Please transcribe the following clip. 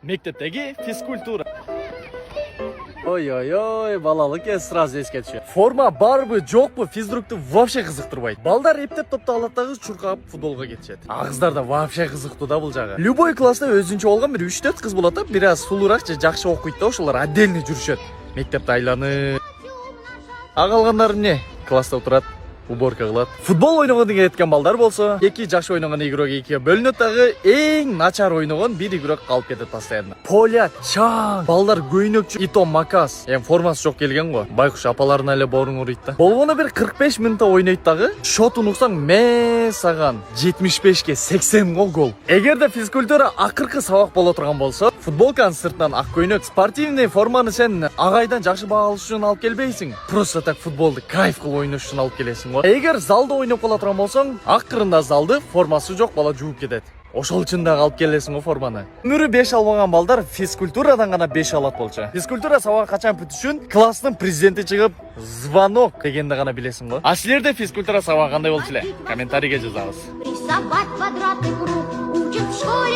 Мектептеги физкультура. Ой, балалық кез сразу еске түседі. Форма барбы, жоқпы, физрукту вообще қызықтырбайды. Балдар ептеп топта алаттағы чурқап футболға кетшеді. Ағыздар да вообще қызықты да бұл жағы. Любой класста өзінше болған бір 3-4 қыз болады, біраз сулырақ же жақсы оқиды да, ошолар отдельно жүрішеді. Мектепте айланып. Ағалғандар не? Класста отырады. Уборка кылат. Футбол ойногон кеткен балдар болсо, эки жакшы ойногон игрок экиге бөлүнөт дагы, эң начар ойногон бир игрок калып кетет постоянно. Поля, чаң, балдар көйнөкчү, ито макас. Формасы жок келген го. Байкуш апаларына эле боорун урuyт да. Болгону бир 45 минутта ойнойт дагы. Шотун уксаң, саган 75ке 80 гол. Эгерде физкультура акыркы сабак боло турган болсо, футболканын сыртынан ак көйнөк, спортивный форманы сен агайдан жакшы баа алыш үчүн алып келбейсиң. Просто так футболду кайф кылып ойнош үчүн алып келесиң. Эгер залда ойноп кала турган болсоң, акырында залды формасы жок бала жууп кетет. Ошол үчүн да алып келесиң го форманы. Өмүрү 5 албаган балдар физкультурадан гана 5 алат болчу. Физкультура сабагы качан бүтүшүн класстын президенти чыгып, звонок дегенди гана билесиң го. А силерде физкультура сабагы кандай болчу эле? Комментарийге жазабыз. Рисовать квадрат и круг учат в школе.